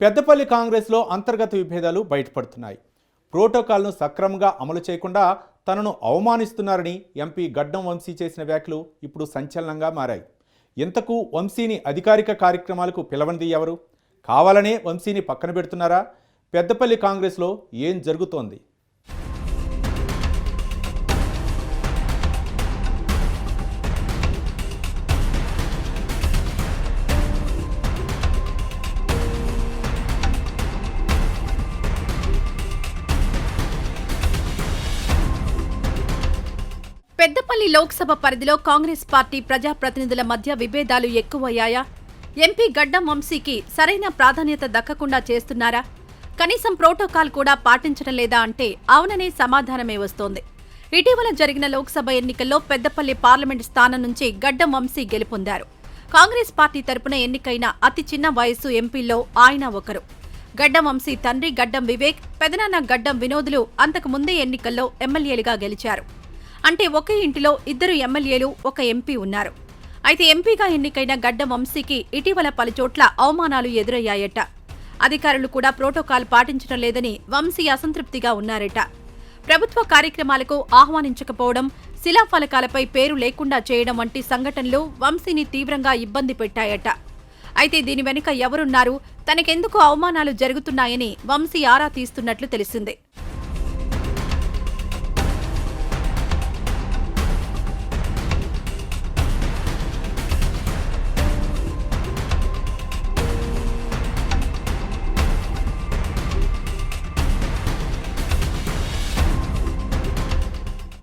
పెద్దపల్లి కాంగ్రెస్లో అంతర్గత విభేదాలు బయటపడుతున్నాయి. ప్రోటోకాల్ను సక్రమంగా అమలు చేయకుండా తనను అవమానిస్తున్నారని ఎంపీ గడ్డం వంశీ చేసిన వ్యాఖ్యలు ఇప్పుడు సంచలనంగా మారాయి. ఇంతకు వంశీని అధికారిక కార్యక్రమాలకు పిలవనిది ఎవరు? కావాలనే వంశీని పక్కన పెడుతున్నారా? పెద్దపల్లి కాంగ్రెస్లో ఏం జరుగుతోంది? పెద్దపల్లి లోక్సభ పరిధిలో కాంగ్రెస్ పార్టీ ప్రజాప్రతినిధుల మధ్య విభేదాలు ఎక్కువయ్యాయా? ఎంపీ గడ్డం వంశీకి సరైన ప్రాధాన్యత దక్కకుండా చేస్తున్నారా? కనీసం ప్రోటోకాల్ కూడా పాటించడం లేదా అంటే అవుననే సమాధానమే వస్తోంది. ఇటీవల జరిగిన లోక్సభ ఎన్నికల్లో పెద్దపల్లి పార్లమెంటు స్థానం నుంచి గడ్డం వంశీ గెలుపొందారు. కాంగ్రెస్ పార్టీ తరపున ఎన్నికైన అతి చిన్న వయస్సు ఎంపీల్లో ఆయన ఒకరు. గడ్డం వంశీ తండ్రి గడ్డం వివేక్, పెదనాన్న గడ్డం వినోదులు అంతకు ముందే ఎన్నికల్లో ఎమ్మెల్యేలుగా గెలిచారు. అంటే ఒకే ఇంటిలో ఇద్దరు ఎమ్మెల్యేలు, ఒక ఎంపీ ఉన్నారు. అయితే ఎంపీగా ఎన్నికైన గడ్డం వంశీకి ఇటీవల పలుచోట్ల అవమానాలు ఎదురయ్యాయట. అధికారులు కూడా ప్రోటోకాల్ పాటించడం లేదని వంశీ అసంతృప్తిగా ఉన్నారట. ప్రభుత్వ కార్యక్రమాలకు ఆహ్వానించకపోవడం, శిలాఫలకాలపై పేరు లేకుండా చేయడం వంటి సంఘటనలు వంశీని తీవ్రంగా ఇబ్బంది పెట్టాయట. అయితే దీని వెనుక ఎవరున్నారు, తనకెందుకు అవమానాలు జరుగుతున్నాయని వంశీ ఆరా తీస్తున్నట్లు తెలిసింది.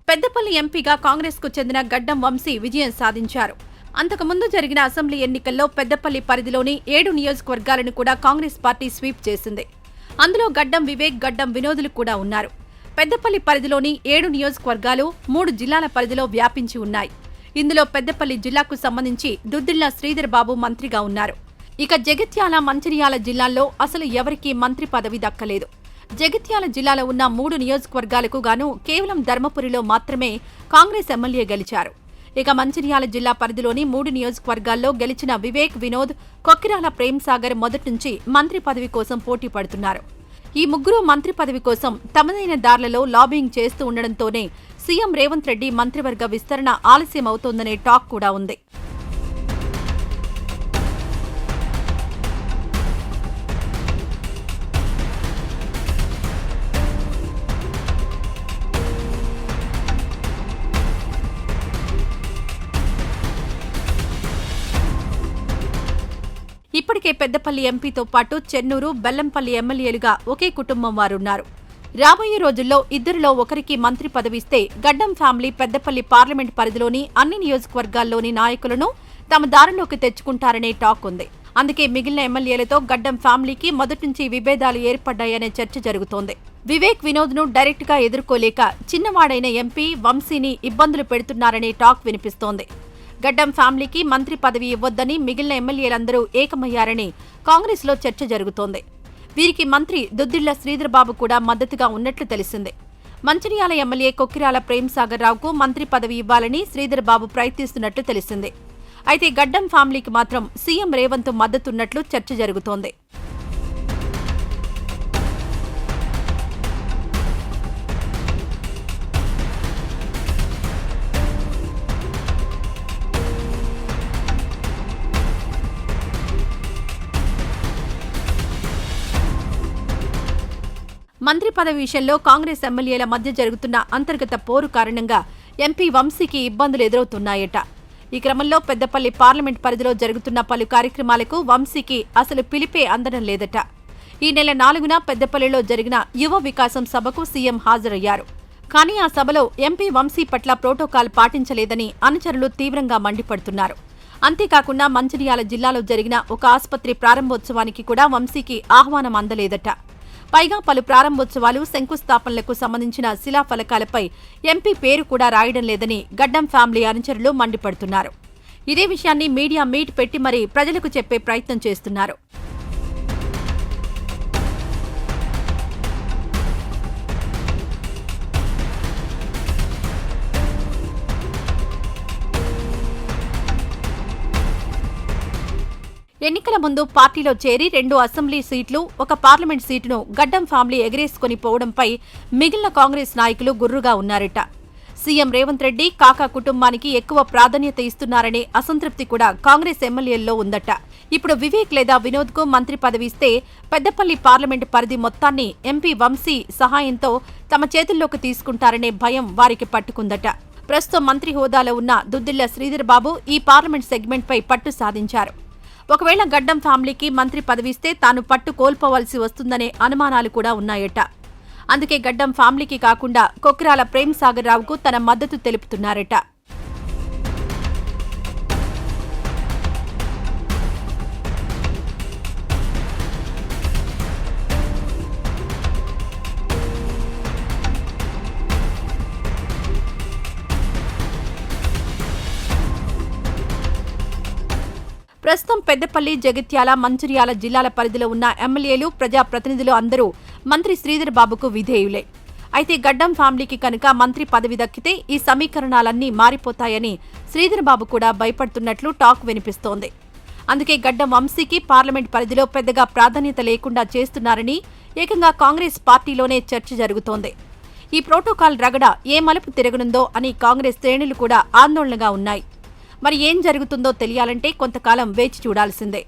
పెద్దపల్లి ఎంపీగా కాంగ్రెస్కు చెందిన గడ్డం వంశీ విజయం సాధించారు. అంతకుముందు జరిగిన అసెంబ్లీ ఎన్నికల్లో పెద్దపల్లి పరిధిలోని 7 నియోజకవర్గాలను కూడా కాంగ్రెస్ పార్టీ స్వీప్ చేసింది. అందులో గడ్డం వివేక్, గడ్డం వినోదులు కూడా ఉన్నారు. పెద్దపల్లి పరిధిలోని 7 నియోజకవర్గాలు 3 జిల్లాల పరిధిలో వ్యాపించి ఉన్నాయి. ఇందులో పెద్దపల్లి జిల్లాకు సంబంధించి దుద్దిళ్ల శ్రీధర్ బాబు మంత్రిగా ఉన్నారు. ఇక జగిత్యాల, మంచిర్యాల జిల్లాల్లో అసలు ఎవరికీ మంత్రి పదవి దక్కలేదు. జగిత్యాల జిల్లాలో ఉన్న 3 నియోజకవర్గాలకు గాను కేవలం ధర్మపురిలో మాత్రమే కాంగ్రెస్ ఎమ్మెల్యే గెలిచారు. ఇక మంచిర్యాల జిల్లా పరిధిలోని 3 నియోజకవర్గాల్లో గెలిచిన వివేక్, వినోద్, కొక్కిరాల ప్రేమ్సాగర్ మొదటి నుంచి మంత్రి పదవి కోసం పోటీ పడుతున్నారు. ఈ ముగ్గురు మంత్రి పదవి కోసం తమదైన దారులలో లాబింగ్ చేస్తూ ఉండడంతోనే సీఎం రేవంత్ రెడ్డి మంత్రివర్గ విస్తరణ ఆలస్యమవుతోందనే టాక్ కూడా ఉంది. ఇప్పటికే పెద్దపల్లి ఎంపీతో పాటు చెన్నూరు, బెల్లంపల్లి ఎమ్మెల్యేలుగా ఒకే కుటుంబం వారున్నారు. రాబోయే రోజుల్లో ఇద్దరిలో ఒకరికి మంత్రి పదవిస్తే గడ్డం ఫ్యామిలీ పెద్దపల్లి పార్లమెంట్ పరిధిలోని అన్ని నియోజకవర్గాల్లోని నాయకులను తమ దారిలోకి తెచ్చుకుంటారనే టాక్ ఉంది. అందుకే మిగిలిన ఎమ్మెల్యేలతో గడ్డం ఫ్యామిలీకి మొదటి నుంచి విభేదాలు ఏర్పడ్డాయనే చర్చ జరుగుతోంది. వివేక్, వినోద్ను డైరెక్ట్గా ఎదుర్కోలేక చిన్నవాడైన ఎంపీ వంశీని ఇబ్బందులు పెడుతున్నారనే టాక్ వినిపిస్తోంది. గడ్డం ఫ్యామిలీకి మంత్రి పదవి ఇవ్వొద్దని మిగిలిన ఎమ్మెల్యేలందరూ ఏకమయ్యారని కాంగ్రెస్లో చర్చ జరుగుతోంది. వీరికి మంత్రి దుద్దిళ్ల శ్రీధర్ బాబు కూడా మద్దతుగా ఉన్నట్లు తెలిసింది. మంచిర్యాల ఎమ్మెల్యే కొక్కిరాల ప్రేమ్సాగర్ రావుకు మంత్రి పదవి ఇవ్వాలని శ్రీధర్ బాబు ప్రయత్నిస్తున్నట్లు తెలిసింది. అయితే గడ్డం ఫ్యామిలీకి మాత్రం సీఎం రేవంత్ మద్దతున్నట్లు చర్చ జరుగుతోంది. మంత్రి పదవి విషయంలో కాంగ్రెస్ ఎమ్మెల్యేల మధ్య జరుగుతున్న అంతర్గత పోరు కారణంగా ఎంపీ వంశీకి ఇబ్బందులు ఎదురవుతున్నాయట. ఈ క్రమంలో పెద్దపల్లి పార్లమెంట్ పరిధిలో జరుగుతున్న పలు కార్యక్రమాలకు వంశీకి అసలు పిలిపే అందడం లేదట. ఈ నెల 4న పెద్దపల్లిలో జరిగిన యువ వికాసం సభకు సీఎం హాజరయ్యారు. కానీ ఆ సభలో ఎంపీ వంశీ పట్ల ప్రోటోకాల్ పాటించలేదని అనుచరులు తీవ్రంగా మండిపడుతున్నారు. అంతేకాకుండా మంచిర్యాల జిల్లాలో జరిగిన ఒక ఆసుపత్రి ప్రారంభోత్సవానికి కూడా వంశీకి ఆహ్వానం అందలేదట. పైగా పలు ప్రారంభోత్సవాలు, శంకుస్థాపనలకు సంబంధించిన శిలాఫలకాలపై ఎంపీ పేరు కూడా రాయడం లేదని గడ్డం ఫ్యామిలీ అనుచరులు మండిపడుతున్నారు. ఇదే విషయాన్ని మీడియా మీట్ పెట్టి మరీ ప్రజలకు చెప్పే ప్రయత్నం చేస్తున్నారు. ఎన్నికల ముందు పార్టీలో చేరి 2 అసెంబ్లీ సీట్లు, 1 పార్లమెంట్ సీటును గడ్డం ఫ్యామిలీ ఎగరేసుకుని పోవడంపై మిగిలిన కాంగ్రెస్ నాయకులు గుర్రుగా ఉన్నారట. సీఎం రేవంత్ రెడ్డి, కాకా కుటుంబానికి ఎక్కువ ప్రాధాన్యత ఇస్తున్నారనే అసంతృప్తి కూడా కాంగ్రెస్ ఎమ్మెల్యేల్లో ఉందట. ఇప్పుడు వివేక్ లేదా వినోద్కు మంత్రి పదవి ఇస్తే పెద్దపల్లి పార్లమెంటు పరిధి మొత్తాన్ని ఎంపీ వంశీ సహాయంతో తమ చేతుల్లోకి తీసుకుంటారనే భయం వారికి పట్టుకుందట. ప్రస్తుతం మంత్రి హోదాలో ఉన్న దుద్దిళ్ల శ్రీధర్ బాబు ఈ పార్లమెంట్ సెగ్మెంట్పై పట్టు సాధించారు. ఒకవేళ గడ్డం ఫ్యామిలీకి మంత్రి పదవిస్తే తాను పట్టు కోల్పోవలసి వస్తుందనే అనుమానాలు కూడా ఉన్నాయట. అందుకే గడ్డం ఫ్యామిలీకి కాకుండా కొక్కిరాల ప్రేమ్ సాగర్ రావుకు తన మద్దతు తెలుపుతున్నారట. ప్రస్తుతం పెద్దపల్లి, జగిత్యాల, మంచిర్యాల జిల్లాల పరిధిలో ఉన్న ఎమ్మెల్యేలు, ప్రజాప్రతినిధులు అందరూ మంత్రి శ్రీధర్ బాబుకు విధేయులే. అయితే గడ్డం ఫ్యామిలీకి కనుక మంత్రి పదవి దక్కితే ఈ సమీకరణాలన్నీ మారిపోతాయని శ్రీధర్ బాబు కూడా భయపడుతున్నట్లు టాక్ వినిపిస్తోంది. అందుకే గడ్డం వంశీకి పార్లమెంట్ పరిధిలో పెద్దగా ప్రాధాన్యత లేకుండా చేస్తున్నారని ఏకంగా కాంగ్రెస్ పార్టీలోనే చర్చ జరుగుతోంది. ఈ ప్రోటోకాల్ రగడ ఏ మలుపు తిరగనుందో అని కాంగ్రెస్ శ్రేణులు కూడా ఆందోళనగా ఉన్నాయి. మరి ఏం జరుగుతుందో తెలియాలంటే కొంతకాలం వేచి చూడాల్సిందే.